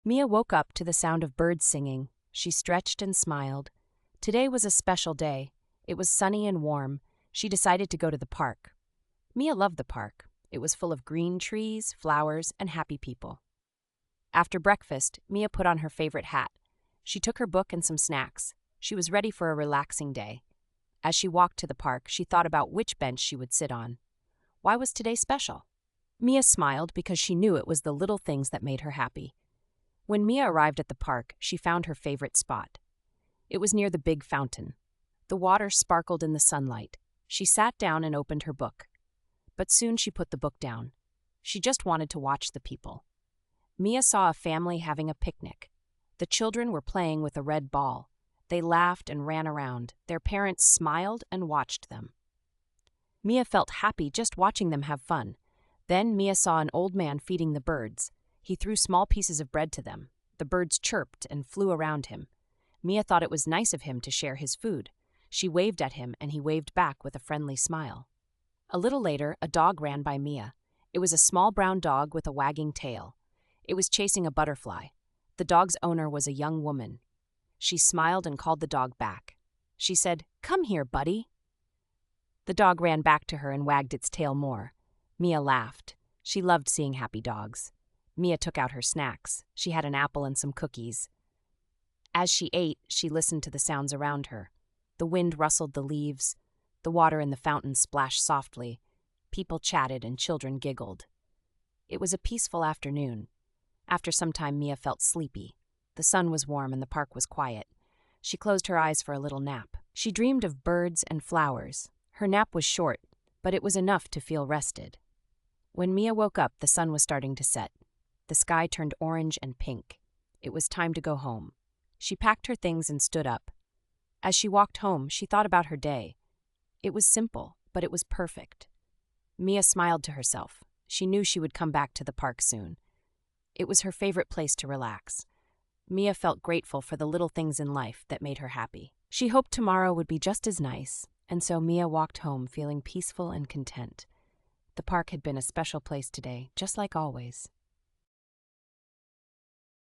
Mia woke up to the sound of birds singing. She stretched and smiled. Today was a special day. It was sunny and warm. She decided to go to the park. Mia loved the park. It was full of green trees, flowers, and happy people. After breakfast, Mia put on her favorite hat. She took her book and some snacks. She was ready for a relaxing day. As she walked to the park, she thought about which bench she would sit on. Why was today special? Mia smiled because she knew it was the little things that made her happy. When Mia arrived at the park, she found her favorite spot. It was near the big fountain. The water sparkled in the sunlight. She sat down and opened her book. But soon she put the book down. She just wanted to watch the people. Mia saw a family having a picnic. The children were playing with a red ball. They laughed and ran around. Their parents smiled and watched them. Mia felt happy just watching them have fun. Then Mia saw an old man feeding the birds. He threw small pieces of bread to them. The birds chirped and flew around him. Mia thought it was nice of him to share his food. She waved at him and he waved back with a friendly smile. A little later, a dog ran by Mia. It was a small brown dog with a wagging tail. It was chasing a butterfly. The dog's owner was a young woman. She smiled and called the dog back. She said, "Come here, buddy." The dog ran back to her and wagged its tail more. Mia laughed. She loved seeing happy dogs. Mia took out her snacks. She had an apple and some cookies. As she ate, she listened to the sounds around her. The wind rustled the leaves. The water in the fountain splashed softly. People chatted and children giggled. It was a peaceful afternoon. After some time, Mia felt sleepy. The sun was warm and the park was quiet. She closed her eyes for a little nap. She dreamed of birds and flowers. Her nap was short, but it was enough to feel rested. When Mia woke up, the sun was starting to set. The sky turned orange and pink. It was time to go home. She packed her things and stood up. As she walked home, she thought about her day. It was simple, but it was perfect. Mia smiled to herself. She knew she would come back to the park soon. It was her favorite place to relax. Mia felt grateful for the little things in life that made her happy. She hoped tomorrow would be just as nice, and so Mia walked home feeling peaceful and content. The park had been a special place today, just like always.